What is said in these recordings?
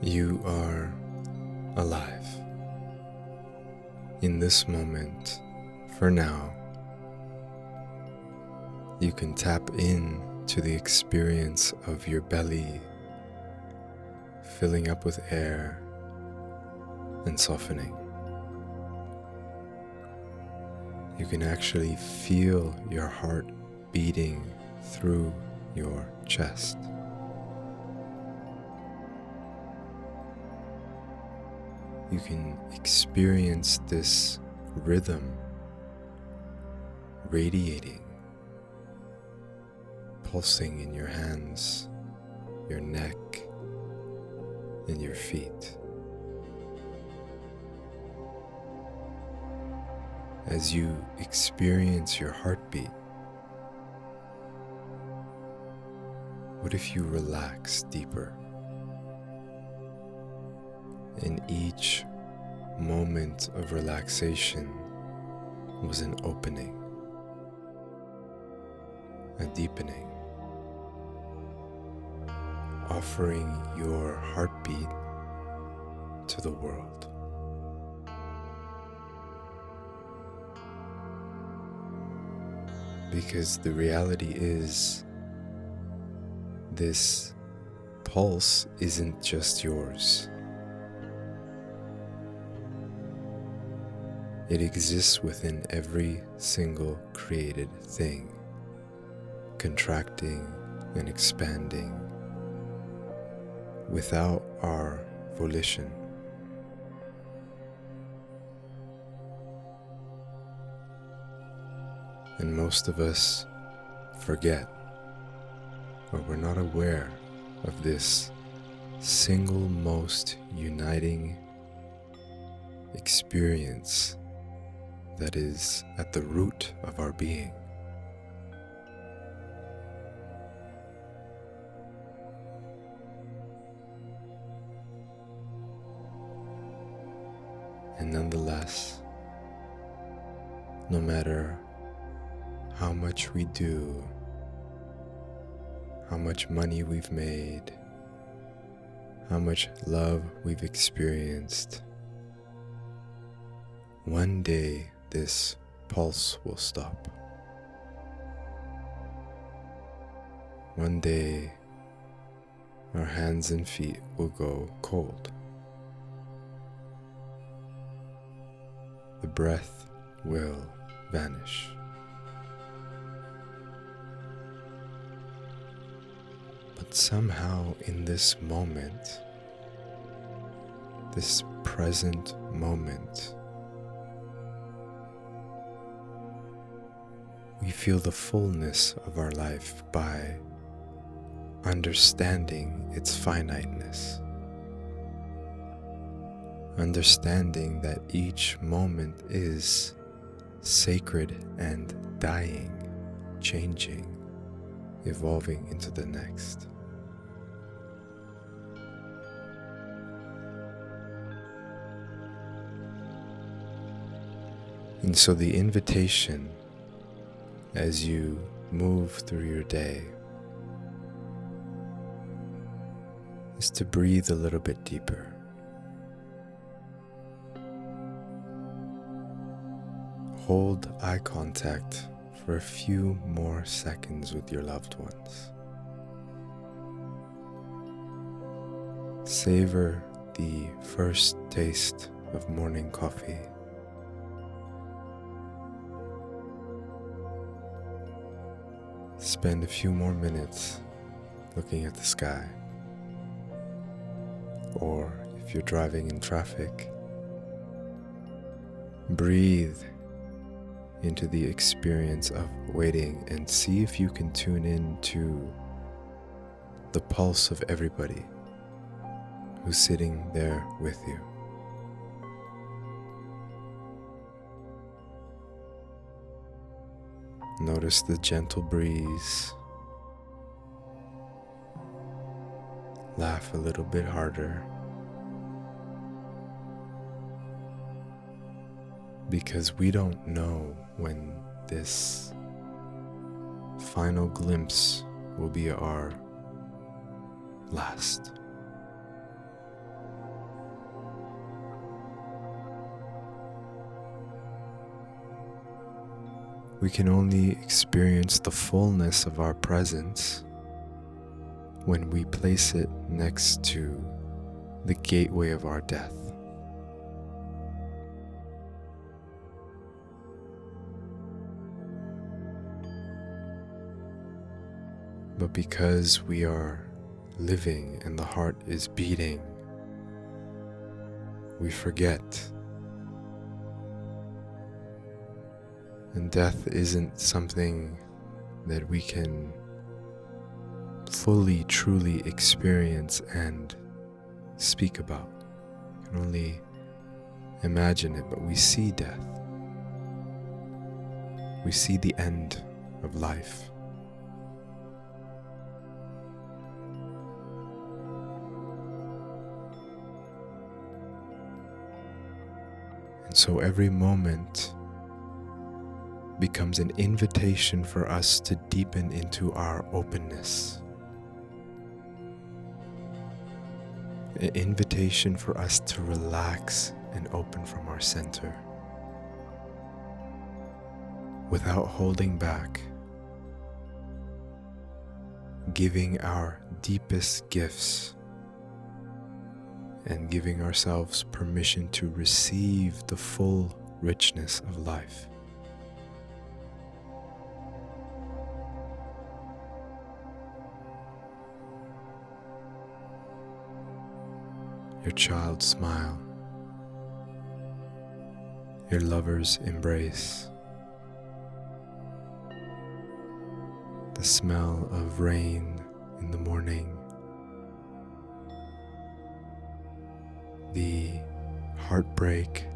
You are alive in this moment. For now, you can tap in to the experience of your belly filling up with air and softening. You can actually feel your heart beating through your chest. You can experience this rhythm radiating, pulsing in your hands, your neck, and your feet. As you experience your heartbeat, what if you relax deeper? And each moment of relaxation was an opening, a deepening, offering your heartbeat to the world. Because the reality is, this pulse isn't just yours. It exists within every single created thing, contracting and expanding without our volition. And most of us forget, or we're not aware of this single most uniting experience that is at the root of our being. And nonetheless, no matter how much we do, how much money we've made, how much love we've experienced, one day this pulse will stop. One day our hands and feet will go cold. The breath will vanish. But somehow in this moment, this present moment, we feel the fullness of our life by understanding its finiteness, understanding that each moment is sacred and dying, changing, evolving into the next. And so the invitation as you move through your day is to breathe a little bit deeper. Hold eye contact for a few more seconds with your loved ones. Savor the first taste of morning coffee. Spend a few more minutes looking at the sky. Or if you're driving in traffic, breathe into the experience of waiting and see if you can tune in to the pulse of everybody who's sitting there with you. Notice the gentle breeze. Laugh a little bit harder, because we don't know when this final glimpse will be our last. We can only experience the fullness of our presence when we place it next to the gateway of our death. But because we are living and the heart is beating, we forget. And death isn't something that we can fully, truly experience and speak about. We can only imagine it, but we see death. We see the end of life. And so every moment becomes an invitation for us to deepen into our openness. An invitation for us to relax and open from our center without holding back, giving our deepest gifts and giving ourselves permission to receive the full richness of life. Your child's smile, your lover's embrace, the smell of rain in the morning, the heartbreak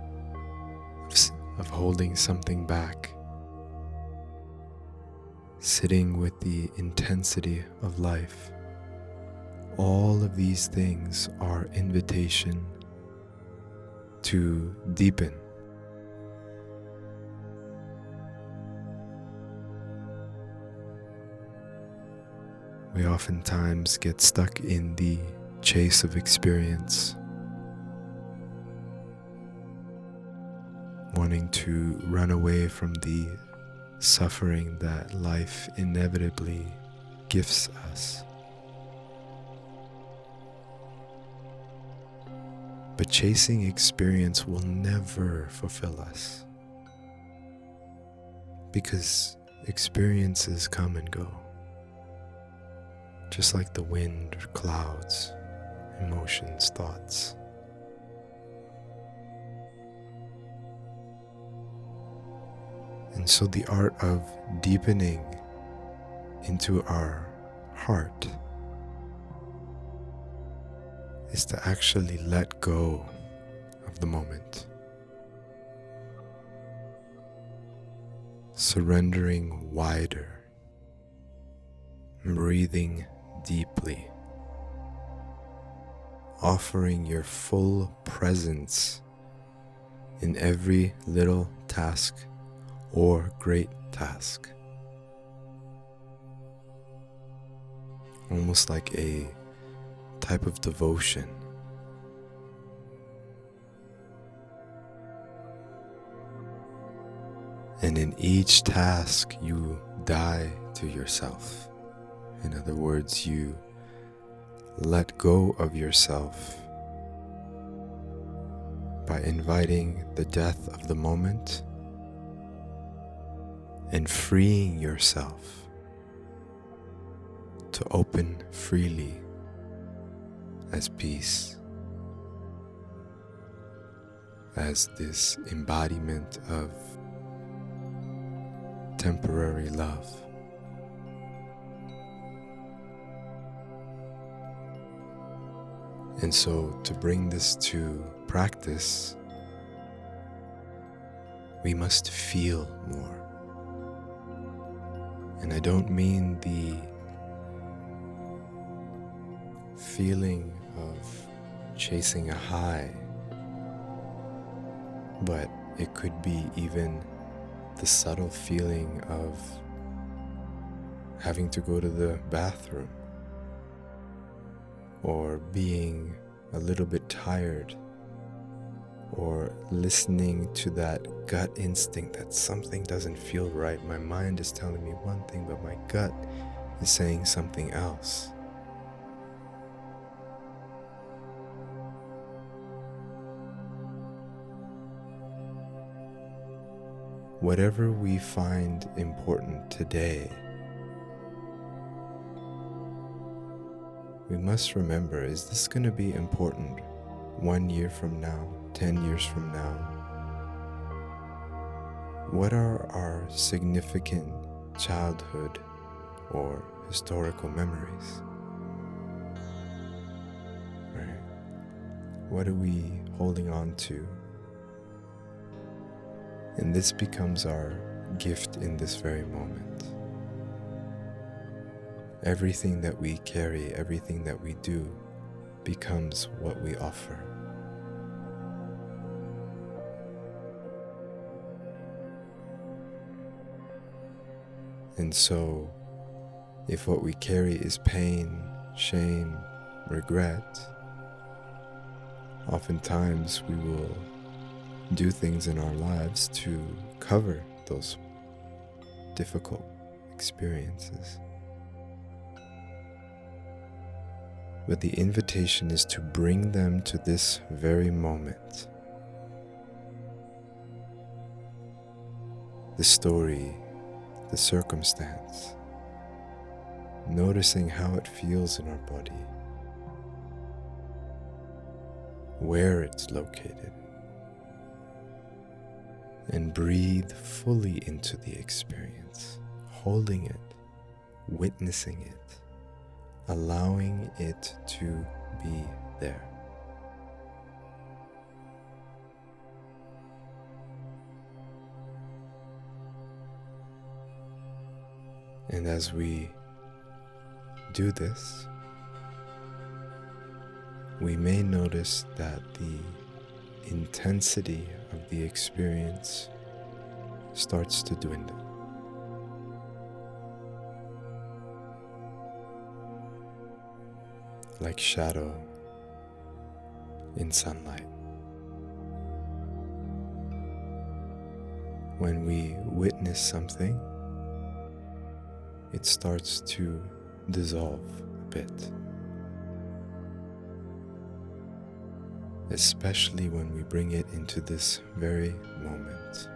of holding something back, sitting with the intensity of life. All of these things are invitation to deepen. We oftentimes get stuck in the chase of experience, wanting to run away from the suffering that life inevitably gifts us. But chasing experience will never fulfill us, because experiences come and go, just like the wind or clouds, emotions, thoughts. And so the art of deepening into our heart is to actually let go of the moment, surrendering wider, breathing deeply, offering your full presence in every little task or great task, almost like a type of devotion. And in each task you die to yourself. In other words, you let go of yourself by inviting the death of the moment and freeing yourself to open freely as peace, as this embodiment of temporary love. And so to bring this to practice, we must feel more. And I don't mean the feeling of chasing a high, but it could be even the subtle feeling of having to go to the bathroom, or being a little bit tired, or listening to that gut instinct that something doesn't feel right. My mind is telling me one thing, but my gut is saying something else. Whatever we find important today, we must remember, is this going to be important 1 year from now, 10 years from now? What are our significant childhood or historical memories? Right? What are we holding on to? And this becomes our gift in this very moment. Everything that we carry, everything that we do, becomes what we offer. And so, if what we carry is pain, shame, regret, oftentimes we will do things in our lives to cover those difficult experiences. But the invitation is to bring them to this very moment. The story, the circumstance, noticing how it feels in our body, where it's located, and breathe fully into the experience, holding it, witnessing it, allowing it to be there. And as we do this, we may notice that the intensity of the experience starts to dwindle. Like shadow in sunlight. When we witness something, it starts to dissolve a bit. Especially when we bring it into this very moment.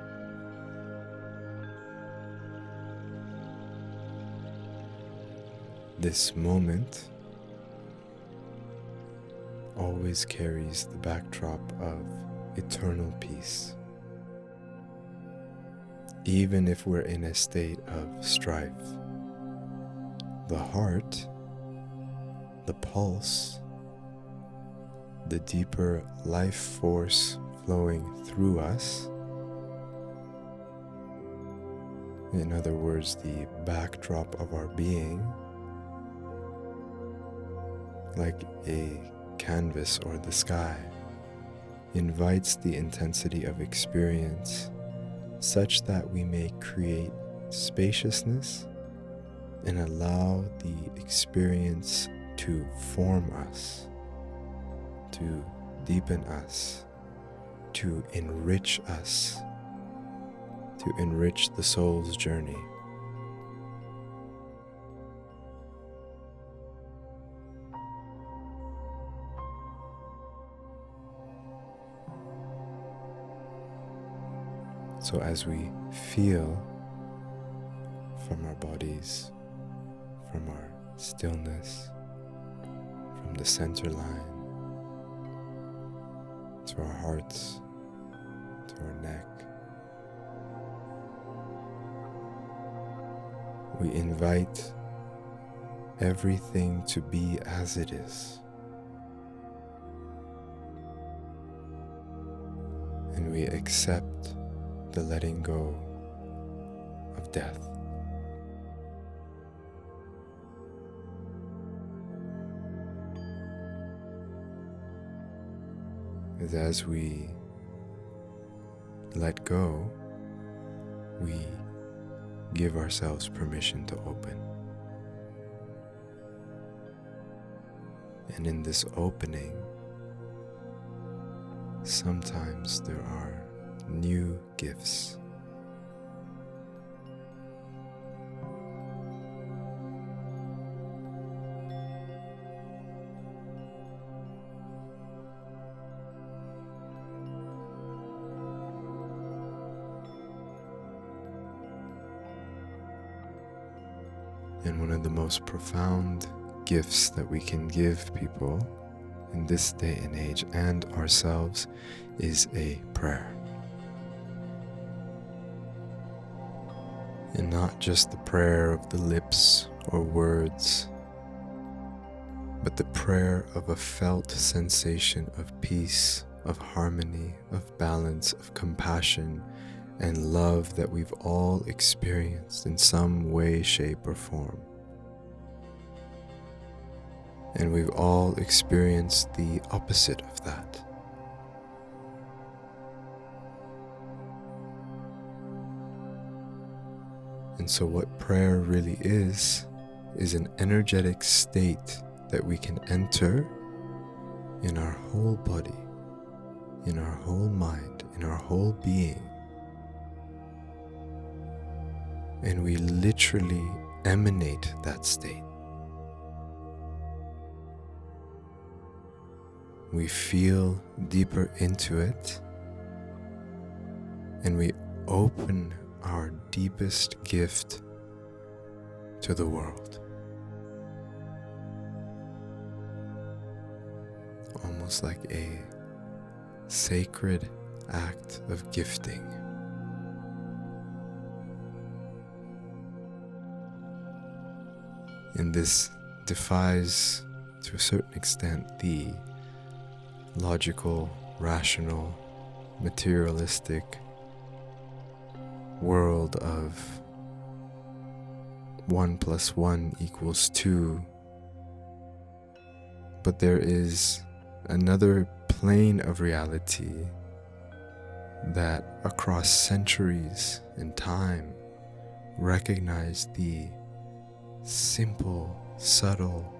This moment always carries the backdrop of eternal peace. Even if we're in a state of strife, the heart, the pulse, the deeper life force flowing through us, in other words, the backdrop of our being, like a canvas or the sky, invites the intensity of experience such that we may create spaciousness and allow the experience to form us, to deepen us, to enrich us, to enrich the soul's journey. So as we feel from our bodies, from our stillness, from the center line, to our hearts, to our neck, we invite everything to be as it is. And we accept the letting go of death. As we let go, we give ourselves permission to open. And in this opening, sometimes there are new gifts. And one of the most profound gifts that we can give people in this day and age and ourselves is a prayer. And not just the prayer of the lips or words, but the prayer of a felt sensation of peace, of harmony, of balance, of compassion, and love that we've all experienced in some way, shape, or form. And we've all experienced the opposite of that. And so what prayer really is an energetic state that we can enter in our whole body, in our whole mind, in our whole being. And we literally emanate that state. We feel deeper into it, and we open our deepest gift to the world. Almost like a sacred act of gifting. And this defies, to a certain extent, the logical, rational, materialistic world of 1 + 1 = 2. But there is another plane of reality that across centuries and time recognize the simple, subtle,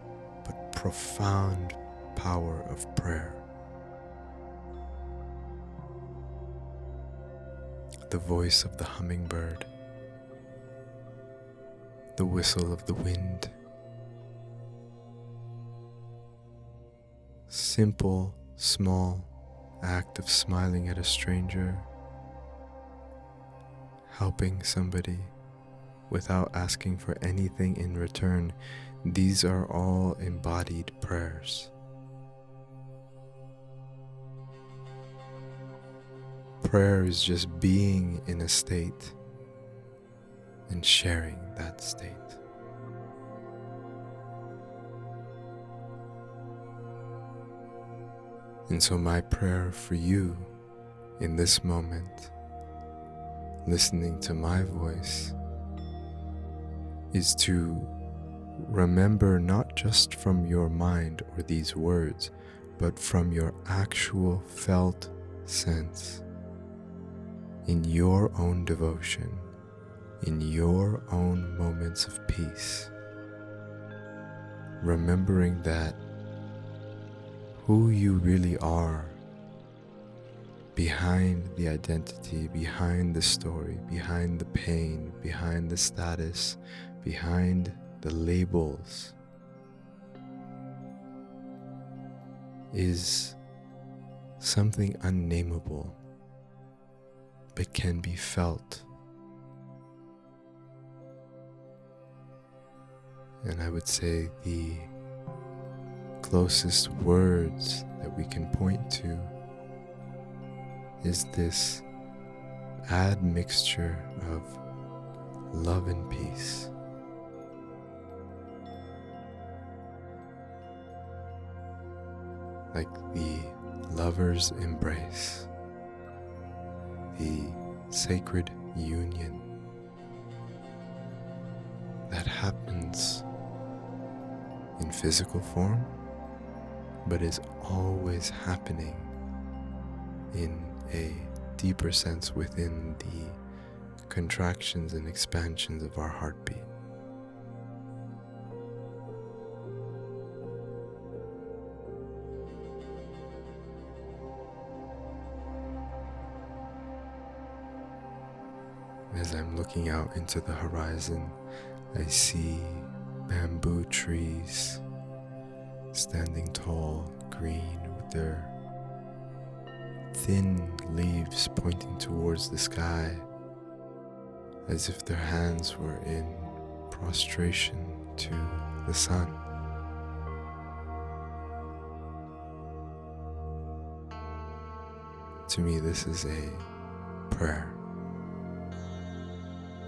but profound power of prayer. The voice of the hummingbird, the whistle of the wind, simple, small act of smiling at a stranger, helping somebody without asking for anything in return. These are all embodied prayers. Prayer is just being in a state and sharing that state. And so my prayer for you in this moment, listening to my voice, is to remember not just from your mind or these words, but from your actual felt sense, in your own devotion, in your own moments of peace, remembering that who you really are behind the identity, behind the story, behind the pain, behind the status, behind the labels, is something unnameable but can be felt. And I would say the closest words that we can point to is this admixture of love and peace. Like the lover's embrace, the sacred union that happens in physical form, but is always happening in a deeper sense within the contractions and expansions of our heartbeat. As I'm looking out into the horizon, I see bamboo trees standing tall, green, with their thin leaves pointing towards the sky, as if their hands were in prostration to the sun. To me, this is a prayer,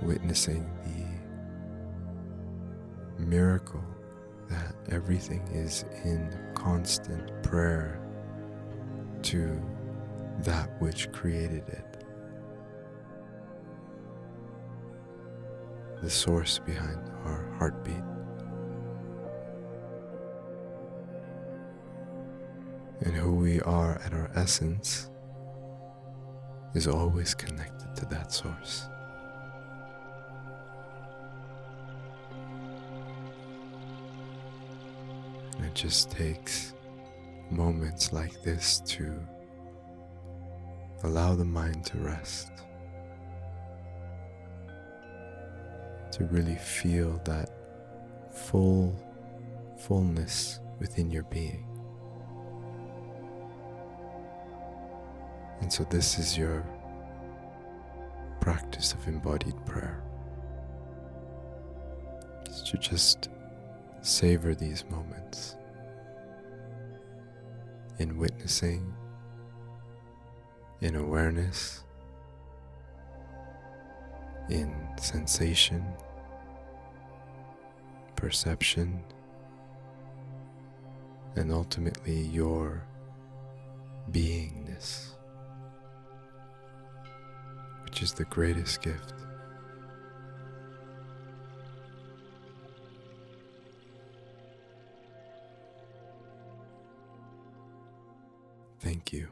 witnessing the miracle that everything is in constant prayer to that which created it, the source behind our heartbeat. And who we are at our essence is always connected to that source. And it just takes moments like this to allow the mind to rest, to really feel that fullness within your being. And so this is your practice of embodied prayer. Is to just savor these moments in witnessing, in awareness, in sensation, perception, and ultimately your beingness, which is the greatest gift. Thank you.